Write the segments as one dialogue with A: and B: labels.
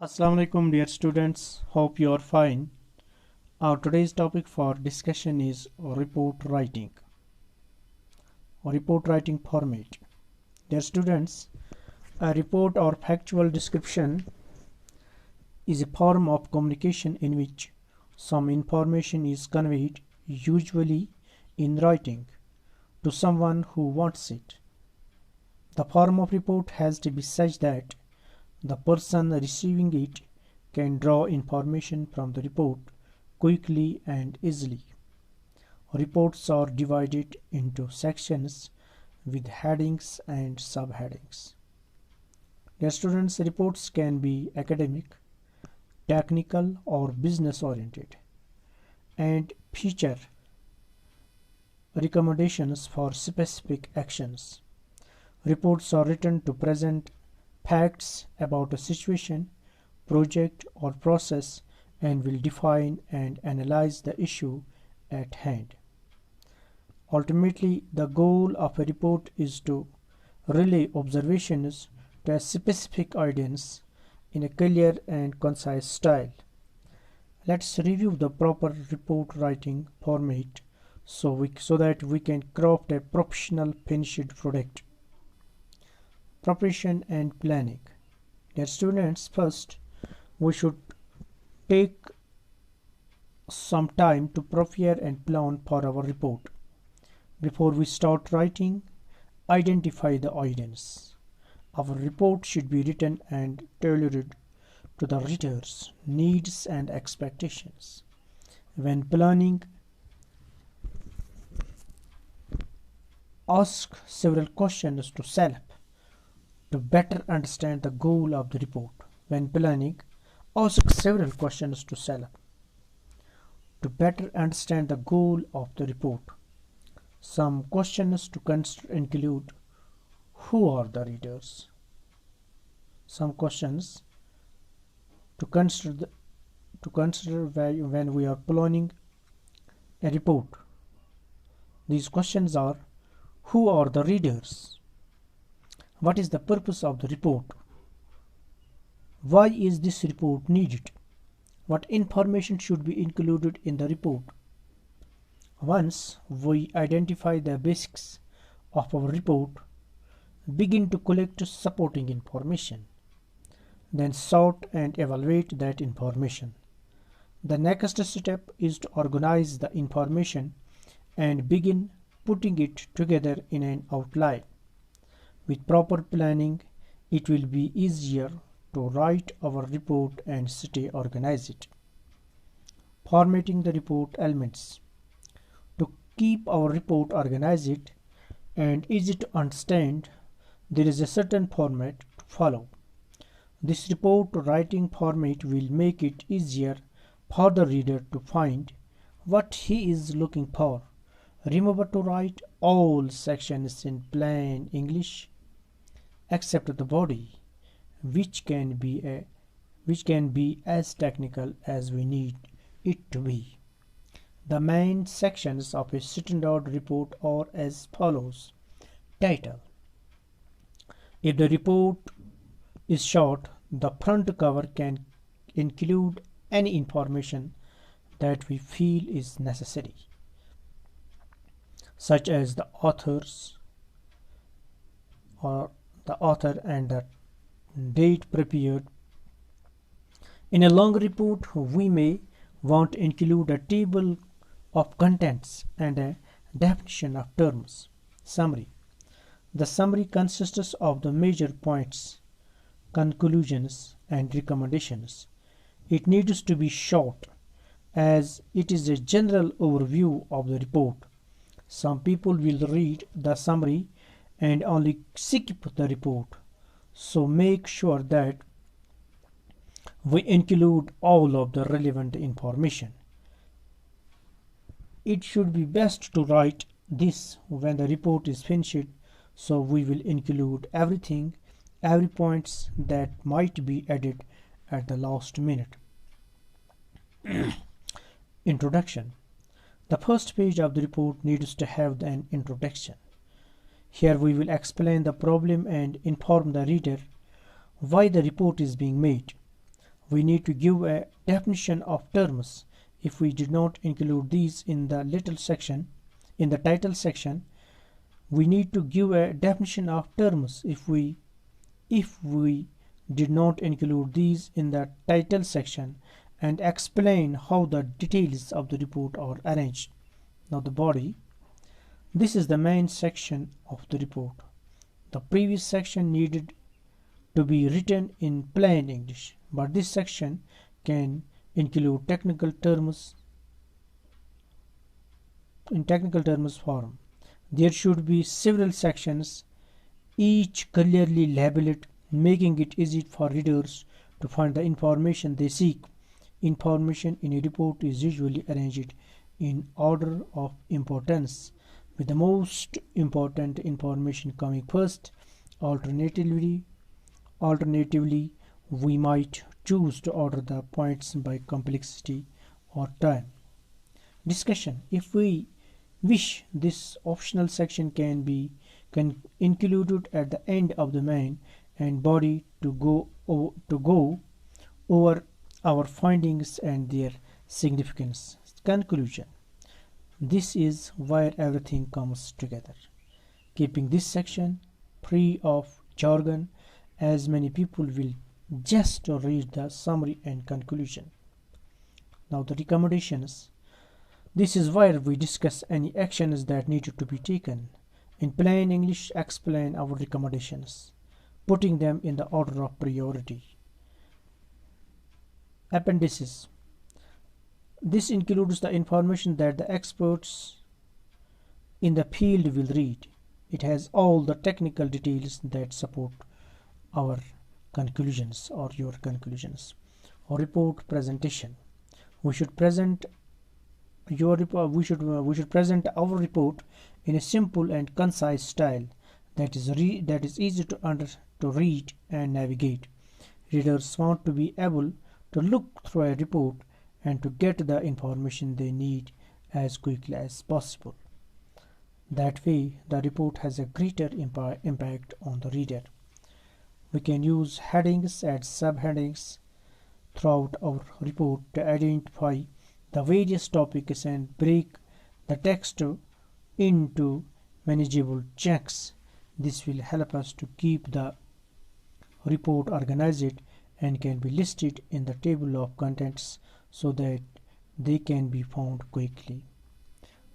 A: Assalamu alaikum dear students, hope you are fine. Our today's topic for discussion is report writing format. Dear students, a report or factual description is a form of communication in which some information is conveyed, usually in writing, to someone who wants it. The form of report has to be such that the person receiving it can draw information from the report quickly and easily. Reports are divided into sections with headings and subheadings. Dear students, reports can be academic, technical, or business oriented and feature recommendations for specific actions. Reports are written to present facts about a situation, project, or process and will define and analyze the issue at hand. Ultimately, the goal of a report is to relay observations to a specific audience in a clear and concise style. Let's review the proper report writing format so that we can craft a professional finished product. Preparation and planning. Dear students, first we should take some time to prepare and plan for our report. Before we start writing, identify the audience. Our report should be written and tailored to the reader's needs and expectations. When planning, ask several questions to self to better understand the goal of the report. When planning, ask several questions to self to better understand the goal of the report. Some questions to consider include: who are the readers? Some questions to consider when we are planning a report. These questions are: who are the readers? What is the purpose of the report? Why is this report needed? What information should be included in the report? Once we identify the basics of our report, begin to collect supporting information. Then sort and evaluate that information. The next step is to organize the information and begin putting it together in an outline. With proper planning, it will be easier to write our report and stay organized. Formatting the report elements. To keep our report organized and easy to understand, there is a certain format to follow. This report writing format will make it easier for the reader to find what he is looking for. Remember to write all sections in plain English except the body, which can be as technical as we need it to be. The main sections of a standard report are as follows. Title. If the report is short, the front cover can include any information that we feel is necessary, such as the author and the date prepared. In a long report, we may want to include a table of contents and a definition of terms. Summary. The summary consists of the major points, conclusions, and recommendations. It needs to be short, as it is a general overview of the report. Some people will read the summary and only skip the report, so make sure that we include all of the relevant information. It should be best to write this when the report is finished, so we will include every points that might be added at the last minute. Introduction. The first page of the report needs to have an introduction. Here we will explain the problem and inform the reader why the report is being made. We need to give a definition of terms. If we did not include these in the title section, we need to give a definition of terms. If we did not include these in the title section and explain how the details of the report are arranged. Now the body. This is the main section of the report. The previous section needed to be written in plain English, but this section can include technical terms in technical terms form. There should be several sections, each clearly labeled, making it easy for readers to find the information they seek. Information in a report is usually arranged in order of importance, with the most important information coming first. Alternatively, we might choose to order the points by complexity or time. Discussion. If we wish, this optional section can be included at the end of the main and body to go over our findings and their significance. Conclusion. This is where everything comes together. Keeping this section free of jargon, as many people will just read the summary and conclusion. Now the recommendations. This is where we discuss any actions that need to be taken. In plain English, explain our recommendations, putting them in the order of priority. Appendices. This includes the information that the experts in the field will read. It has all the technical details that support our conclusions or your conclusions. Or report presentation. We should present our report in a simple and concise style that is easy to read and navigate. Readers want to be able to look through a report and to get the information they need as quickly as possible. That way, the report has a greater impact on the reader. We can use headings and subheadings throughout our report to identify the various topics and break the text into manageable chunks. This will help us to keep the report organized and can be listed in the table of contents so that they can be found quickly.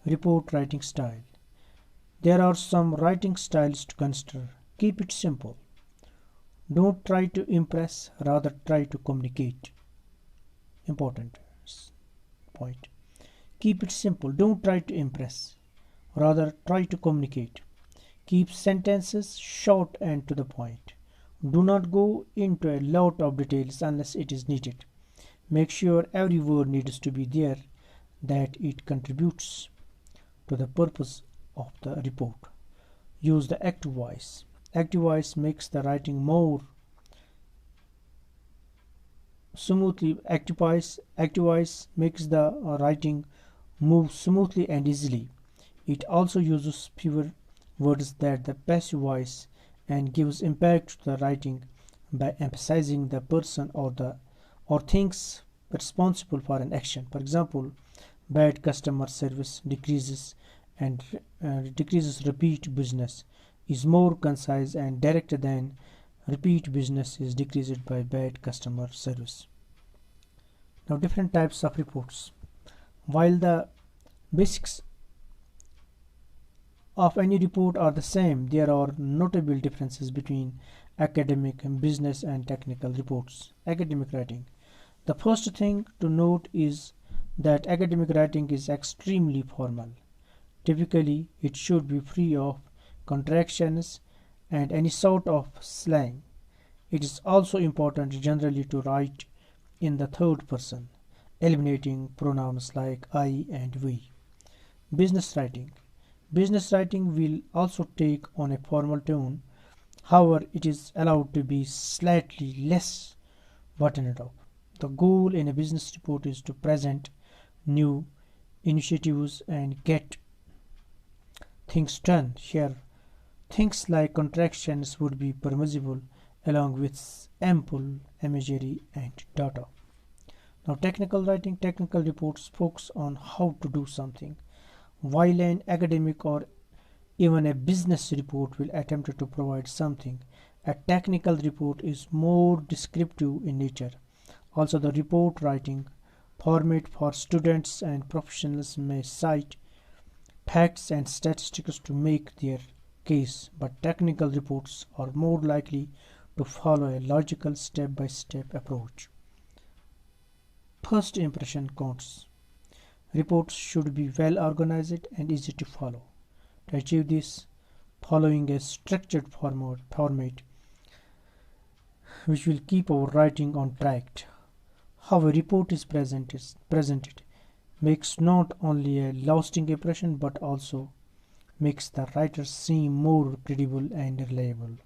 A: Report writing style. There are some writing styles to consider. Keep it simple. Don't try to impress, rather try to communicate. Important point. Keep it simple. Don't try to impress, rather try to communicate. Keep sentences short and to the point. Do not go into a lot of details unless it is needed. Make sure every word needs to be there, that it contributes to the purpose of the report. Use the active voice. Active voice makes the writing more smoothly. Active voice makes the writing move smoothly and easily. It also uses fewer words than the passive voice and gives impact to the writing by emphasizing the person or things responsible for an action. For example, bad customer service decreases repeat business is more concise and direct than repeat business is decreased by bad customer service. Now, different types of reports. While the basics of any report are the same, there are notable differences between academic, business, and technical reports. Academic writing. The first thing to note is that academic writing is extremely formal. Typically, it should be free of contractions and any sort of slang. It is also important generally to write in the third person, eliminating pronouns like I and we. Business writing. Business writing will also take on a formal tone. However, it is allowed to be slightly less buttoned up. The goal in a business report is to present new initiatives and get things done. Here, things like contractions would be permissible along with ample imagery and data. Now, technical writing, technical reports focus on how to do something, while an academic or even a business report will attempt to provide something. A technical report is more descriptive in nature. Also, the report writing format for students and professionals may cite facts and statistics to make their case, but technical reports are more likely to follow a logical step by step approach. First impression counts. Reports should be well organized and easy to follow. To achieve this, following a structured format which will keep our writing on track. How a report is presented makes not only a lasting impression but also makes the writer seem more credible and reliable.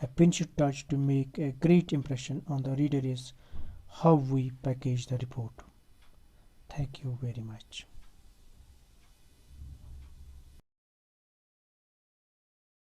A: A pinch touch to make a great impression on the reader is how we package the report. Thank you very much.